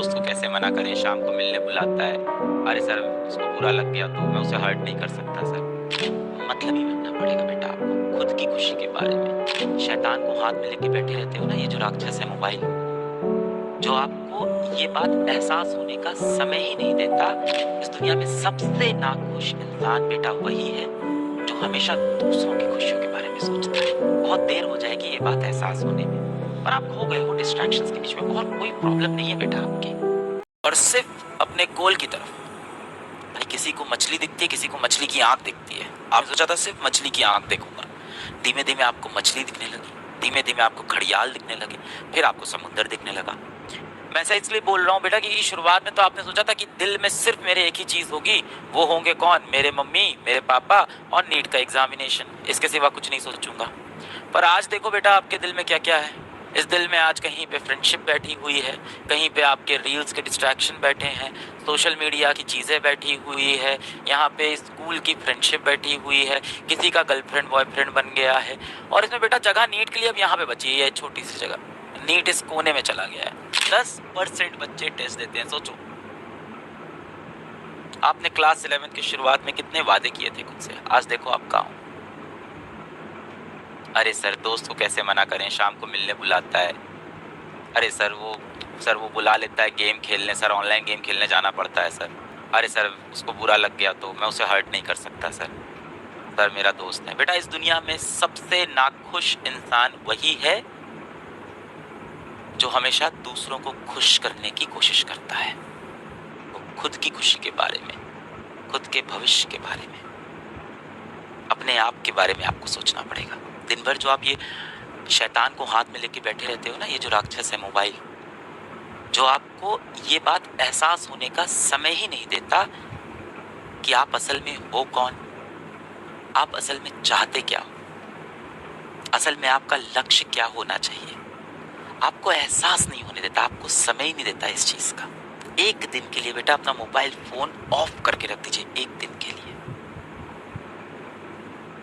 दोस्त को कैसे मना करें, शाम को मिलने बुलाता है। अरे सर उसको बुरा लग गया तो मैं उसे हर्ट नहीं कर सकता सर। मतलब ही बनना पड़ेगा बेटा आपको खुद की खुशी के बारे में। शैतान को हाथ में लेके बैठे रहते हो ना, ये जो राक्षस है मोबाइल, जो आपको ये बात एहसास होने का समय ही नहीं देता। इस दुनिया में सबसे नाखुश इंसान बेटा वही है जो हमेशा दूसरों की खुशियों के बारे में सोचता है। बहुत देर हो जाएगी ये बात एहसास होने में, पर आप खो गए हो डिस्ट्रैक्शंस के बीच में। और कोई प्रॉब्लम नहीं है बेटा आपकी, और सिर्फ अपने गोल की तरफ। भाई किसी को मछली दिखती है, किसी को मछली की आंख दिखती है। आप सोचा था सिर्फ मछली की आंख देखूंगा, धीमे धीमे आपको मछली दिखने लगी, धीमे धीमे आपको घड़ियाल दिखने लगे, फिर आपको समुद्र दिखने लगा। मैं ऐसा इसलिए बोल रहा हूँ बेटा कि शुरुआत में तो आपने सोचा था कि दिल में सिर्फ मेरे एक ही चीज होगी, वो होंगे कौन, मेरे मम्मी, मेरे पापा और नीट का एग्जामिनेशन, इसके सिवा कुछ नहीं सोचूंगा। पर आज देखो बेटा आपके दिल में क्या क्या है। इस दिल में आज कहीं पे फ्रेंडशिप बैठी हुई है, कहीं पे आपके रील्स के डिस्ट्रैक्शन बैठे हैं, सोशल मीडिया की चीज़ें बैठी हुई है, यहाँ पे स्कूल की फ्रेंडशिप बैठी हुई है, किसी का गर्लफ्रेंड बॉयफ्रेंड बन गया है। और इसमें बेटा जगह नीट के लिए अब यहाँ पे बची है, छोटी सी जगह। नीट इस कोने में चला गया है। 10% बच्चे टेस्ट देते हैं। सोचो आपने क्लास 11 की शुरुआत में कितने वादे किए थे खुद से, आज देखो आप कहाँ हो। अरे सर दोस्त को कैसे मना करें, शाम को मिलने बुलाता है। अरे सर वो बुला लेता है गेम खेलने, सर ऑनलाइन गेम खेलने जाना पड़ता है सर। अरे सर उसको बुरा लग गया तो मैं उसे हर्ट नहीं कर सकता सर। सर मेरा दोस्त है। बेटा इस दुनिया में सबसे नाखुश इंसान वही है जो हमेशा दूसरों को खुश करने की कोशिश करता है। वो खुद की खुशी के बारे में, खुद के भविष्य के बारे में, अपने आप के बारे में आपको सोचना पड़ेगा। दिन भर जो आप ये शैतान को हाथ में लेके बैठे रहते हो ना, ये जो राक्षस है मोबाइल, जो आपको ये बात एहसास होने का समय ही नहीं देता कि आप असल में हो कौन, आप असल में चाहते क्या हो, असल में आपका लक्ष्य क्या होना चाहिए, आपको एहसास नहीं होने देता, आपको समय ही नहीं देता इस चीज का। एक दिन के लिए बेटा अपना मोबाइल फोन ऑफ करके रख दीजिए, एक दिन के लिए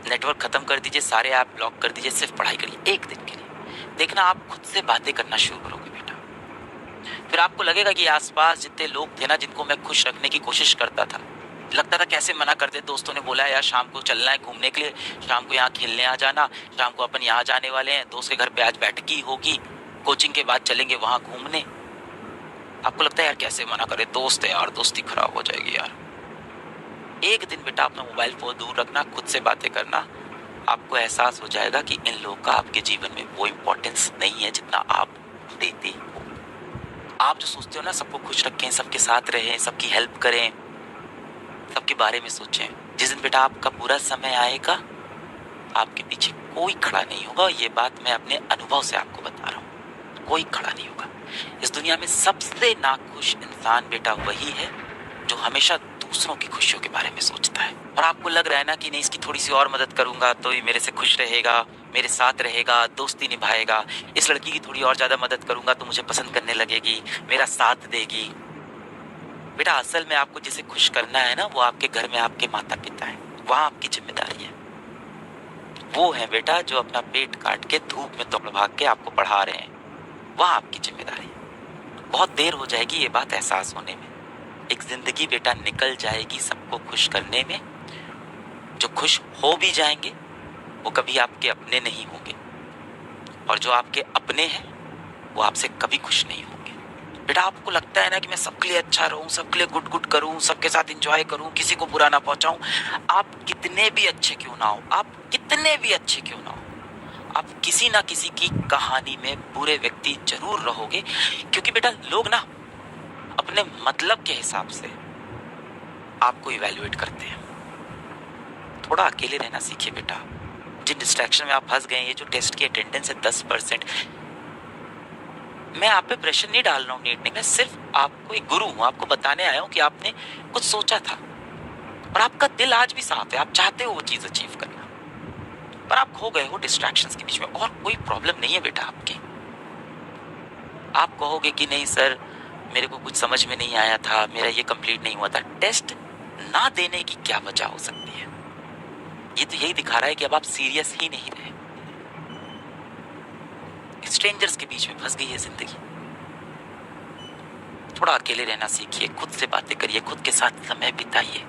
नेटवर्क खत्म कर दीजिए, सारे ऐप ब्लॉक कर दीजिए, सिर्फ पढ़ाई करिए एक दिन के लिए। देखना आप खुद से बातें करना शुरू करोगे बेटा। फिर आपको लगेगा कि आसपास जितने लोग थे ना जिनको मैं खुश रखने की कोशिश करता था, लगता था कैसे मना करते। दोस्तों ने बोला यार शाम को चलना है घूमने के लिए, शाम को यहाँ खेलने आ जाना, शाम को अपन यहाँ जाने वाले हैं, दोस्त के घर पे आज बैठकी होगी, कोचिंग के बाद चलेंगे वहां घूमने। आपको लगता है यार कैसे मना करे, दोस्त है यार, दोस्ती खराब हो जाएगी यार। एक दिन बेटा अपना मोबाइल फोन दूर रखना, खुद से बातें करना, आपको एहसास हो जाएगा कि इन लोगों का आपके जीवन में वो इम्पोर्टेंस नहीं है जितना आप देते हो। आप जो सोचते हो ना सबको खुश रखें, सबके साथ रहें, सबकी हेल्प करें, सबके बारे में सोचें, जिस दिन बेटा आपका बुरा समय आएगा आपके पीछे कोई खड़ा नहीं होगा। ये बात मैं अपने अनुभव से आपको बता रहा हूँ, कोई खड़ा नहीं होगा। इस दुनिया में सबसे नाखुश इंसान बेटा वही है जो हमेशा दूसरों की खुशियों के बारे में सोचता है। और आपको लग रहा है ना कि नहीं इसकी थोड़ी सी और मदद करूंगा तो ये मेरे से खुश रहेगा, मेरे साथ रहेगा, दोस्ती निभाएगा, इस लड़की की थोड़ी और ज्यादा मदद करूंगा तो मुझे पसंद करने लगेगी, मेरा साथ देगी। बेटा असल में आपको जिसे खुश करना है ना वो आपके घर में आपके माता पिता है, वहां आपकी जिम्मेदारी है। वो है बेटा जो अपना पेट काट के धूप में दौड़ भाग के आपको पढ़ा रहे हैं, वहां आपकी जिम्मेदारी है। बहुत देर हो जाएगी ये बात एहसास होने में। एक जिंदगी बेटा निकल जाएगी सबको खुश करने में। जो खुश हो भी जाएंगे वो कभी आपके अपने नहीं होंगे, और जो आपके अपने हैं वो आपसे कभी खुश नहीं होंगे। बेटा आपको लगता है ना कि मैं सबके लिए अच्छा रहूं, सबके लिए गुड गुड करूं, सबके साथ एंजॉय करूं, किसी को बुरा ना पहुंचाऊं। आप कितने भी अच्छे क्यों ना हो, आप कितने भी अच्छे क्यों ना हो, आप किसी ना किसी की कहानी में बुरे व्यक्ति जरूर रहोगे। क्योंकि बेटा लोग ना अपने मतलब के हिसाब से आपको इवैल्यूएट करते हैं। थोड़ा अकेले रहना सीखिए बेटा। जिन डिस्ट्रैक्शन में आप फंस गए, ये जो टेस्ट की अटेंडेंस है 10%, मैं आप पे प्रेशर नहीं डाल रहा हूँ नीट, मैं सिर्फ आपको एक गुरु हूँ, आपको बताने आया हूँ कि आपने कुछ सोचा था और आपका दिल आज भी साफ है, आप चाहते हो वो चीज अचीव करना, पर आप खो गए हो डिस्ट्रैक्शंस के बीच में। और कोई प्रॉब्लम नहीं है बेटा आपकी। आप कहोगे कि नहीं सर मेरे को कुछ समझ में नहीं आया था, मेरा ये कंप्लीट नहीं हुआ था। टेस्ट ना देने की क्या वजह हो सकती है? ये तो यही दिखा रहा है कि अब आप सीरियस ही नहीं रहे। स्ट्रेंजर्स के बीच में फंस गई है जिंदगी। थोड़ा अकेले रहना सीखिए, खुद से बातें करिए, खुद के साथ समय बिताइए।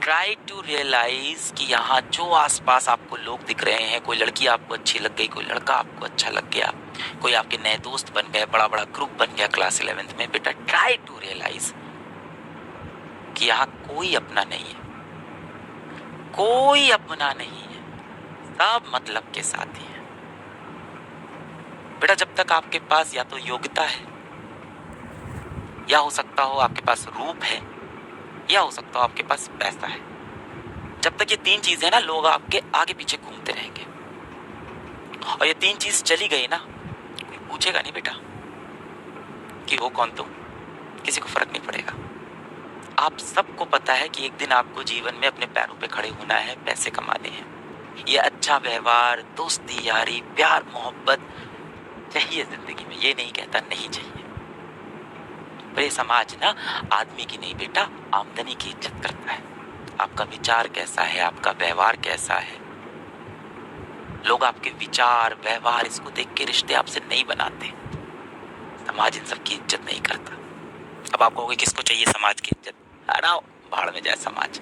ट्राई टू रियलाइज कि यहाँ जो आसपास आपको लोग दिख रहे हैं, कोई लड़की आपको अच्छी लग गई, कोई लड़का आपको अच्छा लग गया, कोई आपके नए दोस्त बन गए, बड़ा बड़ा ग्रुप बन गया क्लास 11th में, बेटा ट्राई टू रियलाइज कि यहाँ कोई अपना नहीं है, कोई अपना नहीं है, सब मतलब के साथ ही है। बेटा जब तक आपके पास या तो योग्यता है, या हो सकता हो आपके पास रूप है, या हो सकता हो आपके पास पैसा है, जब तक ये तीन चीजें ना, लोग आपके आगे पीछे घूमते रहेंगे। और ये तीन चीज चली गई ना, कोई पूछेगा नहीं बेटा कि हो कौन तुम, किसी को फर्क नहीं पड़ेगा। आप सबको पता है कि एक दिन आपको जीवन में अपने पैरों पे खड़े होना है, पैसे कमाने हैं। ये अच्छा व्यवहार, दोस्ती यारी, प्यार मोहब्बत चाहिए जिंदगी में, ये नहीं कहता नहीं चाहिए, पर ये समाज ना आदमी की नहीं बेटा, आमदनी की इज्जत करता है। आपका विचार कैसा है, आपका व्यवहार कैसा है, लोग आपके विचार व्यवहार इसको देख के रिश्ते आपसे नहीं बनाते। समाज इन सब की इज्जत नहीं करता। अब आप कहोगे किसको चाहिए समाज की इज्जत, हटाओ भाड़ में जाए समाज।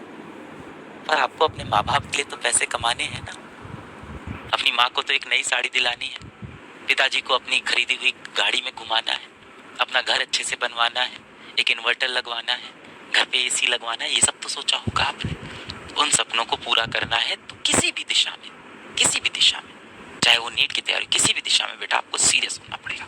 पर आपको अपने माँ बाप के लिए तो पैसे कमाने हैं ना। अपनी माँ को तो एक नई साड़ी दिलानी है, पिताजी को अपनी खरीदी हुई गाड़ी में घुमाना है, अपना घर अच्छे से बनवाना है, एक इन्वर्टर लगवाना है, घर पे एसी लगवाना है, ये सब तो सोचा होगा आपने। उन सपनों को पूरा करना है तो किसी भी दिशा में, चाहे वो नीट की तैयारी, किसी भी दिशा में बेटा आपको सीरियस होना पड़ेगा।